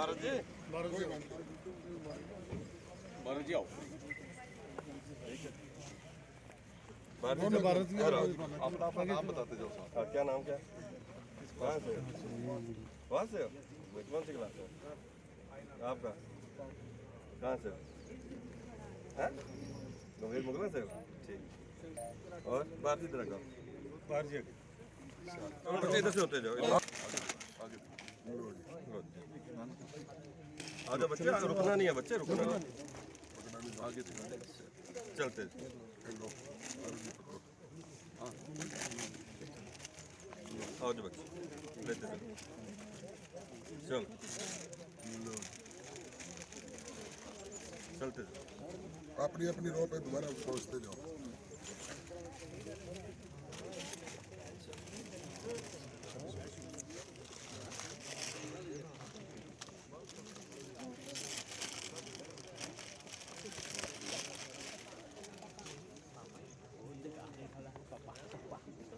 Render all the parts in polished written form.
भारत जी आओ। भारत जी अपना अपना नाम बताते जाओ साहब। क्या नाम क्या है? कहाँ से? वहाँ से हो? कौन सी क्लास है आपका? कहाँ से? हैं? गंभीर मुगला से हो? ठीक। और भारतीय तरह का? भारतीय बच्चे इधर से होते जाओ। आगे आगे बच्चे रुकना नहीं है, बच्चे रुकना नहीं। आगे चलते आओ जो बच्चे लेते चल चलते अपनी अपनी रो पे दोबारा पहुंचते जाओ।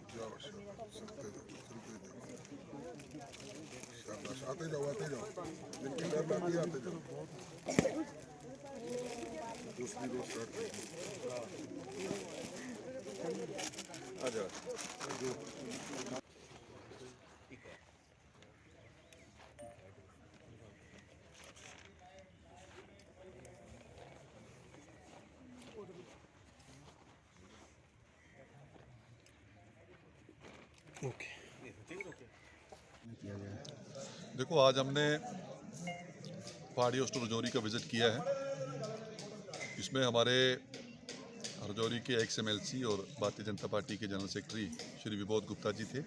जाओ चलते जाओ शाबाश आते जाओ जिनकी डर लगती है आते जाओ। दूसरी रो स्टार्ट कर आ जाओ। देखो, आज हमने पहाड़ी हॉस्टल रजौरी का विज़िट किया है। इसमें हमारे रजौरी के एक्स MLC और भारतीय जनता पार्टी के जनरल सेक्रेटरी श्री विबोध गुप्ता जी थे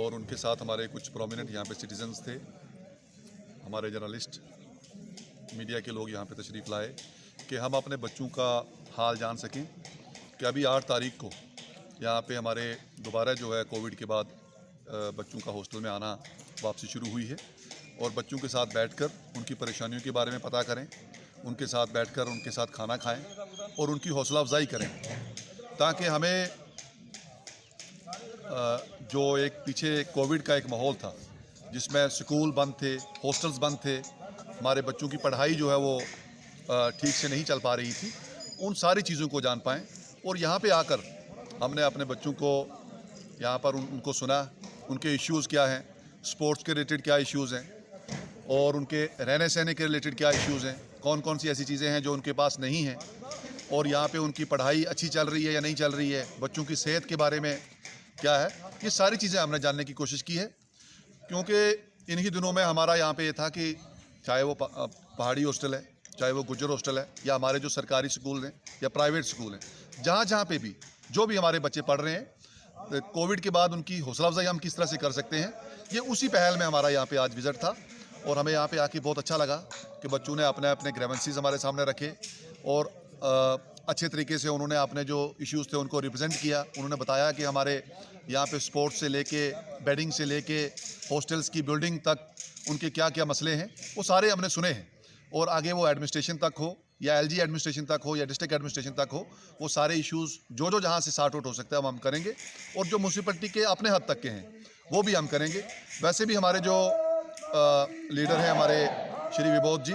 और उनके साथ हमारे कुछ प्रोमिनेंट यहाँ पे सिटीजन्स थे, हमारे जर्नलिस्ट, मीडिया के लोग यहाँ पे तशरीफ़ लाए कि हम अपने बच्चों का हाल जान सकें कि अभी 8 तारीख को यहाँ पे हमारे दोबारा जो है कोविड के बाद बच्चों का हॉस्टल में आना वापसी शुरू हुई है और बच्चों के साथ बैठकर उनकी परेशानियों के बारे में पता करें, उनके साथ बैठकर उनके साथ खाना खाएं और उनकी हौसला अफजाई करें, ताकि हमें जो एक पीछे कोविड का एक माहौल था जिसमें स्कूल बंद थे, हॉस्टल्स बंद थे, हमारे बच्चों की पढ़ाई जो है वो ठीक से नहीं चल पा रही थी, उन सारी चीज़ों को जान पाएँ। और यहाँ पे आकर हमने अपने बच्चों को यहाँ पर उनको सुना, उनके इश्यूज़ क्या हैं, स्पोर्ट्स के रिलेटेड क्या इश्यूज़ हैं और उनके रहने सहने के रिलेटेड क्या इश्यूज़ हैं, कौन कौन सी ऐसी चीज़ें हैं जो उनके पास नहीं हैं और यहाँ पे उनकी पढ़ाई अच्छी चल रही है या नहीं चल रही है, बच्चों की सेहत के बारे में क्या है, ये सारी चीज़ें हमने जानने की कोशिश की है। क्योंकि इन्हीं दिनों में हमारा यहाँ पे ये था कि चाहे वो पहाड़ी हॉस्टल है, चाहे वो गुज्जर हॉस्टल है या हमारे जो सरकारी स्कूल हैं या प्राइवेट स्कूल हैं, जहाँ पे भी जो भी हमारे बच्चे पढ़ रहे हैं, कोविड के बाद उनकी हौसला अफजाई हम किस तरह से कर सकते हैं, ये उसी पहल में हमारा यहाँ पे आज विज़िट था। और हमें यहाँ पे आके बहुत अच्छा लगा कि बच्चों ने अपने अपने ग्रीवेंसेस हमारे सामने रखे और अच्छे तरीके से उन्होंने अपने जो इश्यूज़ थे उनको रिप्रेजेंट किया। उन्होंने बताया कि हमारे यहाँ पे स्पोर्ट्स से लेके बेडिंग से लेके हॉस्टल्स की बिल्डिंग तक उनके क्या क्या मसले हैं वो सारे हमने सुने हैं और आगे वो एडमिनिस्ट्रेशन तक हो या LG एडमिनिस्ट्रेशन तक हो या डिस्ट्रिक्ट एडमिनिस्ट्रेशन तक हो, वो सारे इश्यूज़ जो जहाँ से सॉर्ट आउट हो सकता है हम करेंगे और जो म्यूनसिपलिटी के अपने हद तक के हैं वो भी हम करेंगे। वैसे भी हमारे जो लीडर हैं हमारे श्री विबोध जी,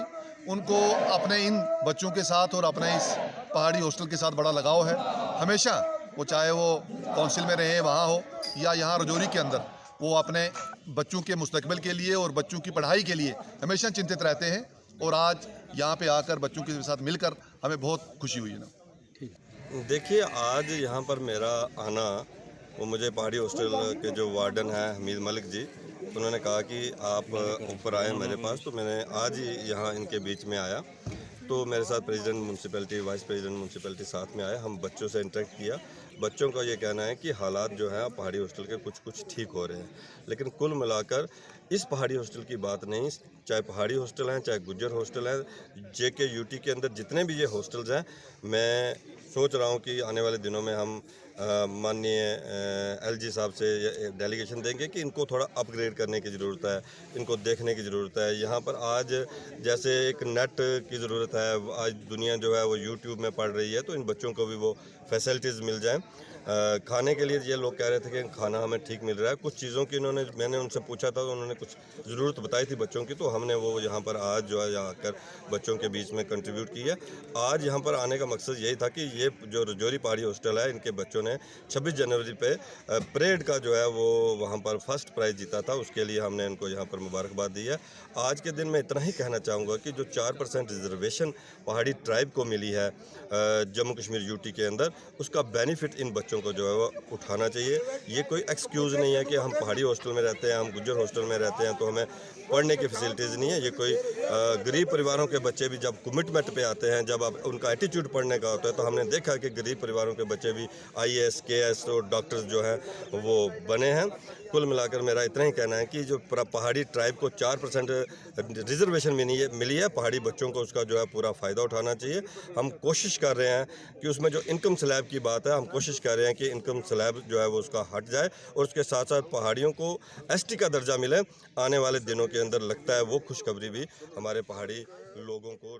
उनको अपने इन बच्चों के साथ और अपने इस पहाड़ी हॉस्टल के साथ बड़ा लगाव है। हमेशा वो चाहे वो काउंसिल में रहे वहाँ हो या यहाँ रजौरी के अंदर, वो अपने बच्चों के मुस्तकबिल के लिए और बच्चों की पढ़ाई के लिए हमेशा चिंतित रहते हैं और आज यहाँ पे आकर बच्चों के साथ मिलकर हमें बहुत खुशी हुई है ना। देखिए, आज यहाँ पर मेरा आना, वो मुझे पहाड़ी हॉस्टल के जो वार्डन हैं हमीद मलिक जी, उन्होंने कहा कि आप ऊपर आए मेरे पास, तो मैंने आज ही यहाँ इनके बीच में आया। तो मेरे साथ president municipality, vice president municipality साथ में आए, हम बच्चों से इंटरेक्ट किया। बच्चों का ये कहना है कि हालात जो हैं पहाड़ी हॉस्टल के कुछ ठीक हो रहे हैं, लेकिन कुल मिलाकर इस पहाड़ी हॉस्टल की बात नहीं, चाहे पहाड़ी हॉस्टल हैं, चाहे गुज्जर हॉस्टल है, JK UT के अंदर जितने भी ये हॉस्टल्स हैं, मैं सोच रहा हूँ कि आने वाले दिनों में हम माननीय LG साहब से डेलीगेशन देंगे कि इनको थोड़ा अपग्रेड करने की ज़रूरत है, इनको देखने की ज़रूरत है। यहाँ पर आज जैसे एक नेट की ज़रूरत है, आज दुनिया जो है वो YouTube में पढ़ रही है, तो इन बच्चों को भी वो फैसिलिटीज़ मिल जाएँ। खाने के लिए ये लोग कह रहे थे कि खाना हमें ठीक मिल रहा है। कुछ चीज़ों की मैंने उनसे पूछा था, तो उन्होंने कुछ ज़रूरत बताई थी बच्चों की, तो हमने वो यहाँ पर आज जो है आकर बच्चों के बीच में कंट्रीब्यूट किया। आज यहाँ पर आने का मकसद यही था कि ये जो रजौरी पहाड़ी हॉस्टल है, इनके बच्चों ने 26 जनवरी पे परेड का जो है वो वहाँ पर फर्स्ट प्राइज़ जीता था, उसके लिए हमने इनको यहाँ पर मुबारकबाद दी है। आज के दिन मैं इतना ही कहना चाहूँगा कि जो 4% रिजर्वेशन पहाड़ी ट्राइब को मिली है जम्मू कश्मीर यूटी के अंदर, उसका बेनिफिट इन बच्चों को जो है वो उठाना चाहिए। ये कोई एक्सक्यूज़ नहीं है कि हम पहाड़ी हॉस्टल में रहते हैं, हम गुज्जर हॉस्टल में रहते हैं तो हमें पढ़ने की फैसिलिटीज़ नहीं है। ये कोई गरीब परिवारों के बच्चे भी जब कमिटमेंट पे आते हैं, जब अब उनका एटीट्यूड पढ़ने का होता है, तो हमने देखा कि गरीब परिवारों के बच्चे भी IAS, KS और डॉक्टर्स जो हैं वो बने हैं। कुल मिलाकर मेरा इतना ही कहना है कि जो पहाड़ी ट्राइब को 4% रिजर्वेशन मिली है, पहाड़ी बच्चों को उसका जो है पूरा फ़ायदा उठाना चाहिए। हम कोशिश कर रहे हैं कि उसमें जो इनकम स्लैब की बात है, हम कोशिश कर रहे हैं कि इनकम स्लैब जो है वो उसका हट जाए और उसके साथ साथ पहाड़ियों को ST का दर्जा मिले। आने वाले दिनों के अंदर लगता है वो खुशखबरी भी हमारे पहाड़ी लोगों को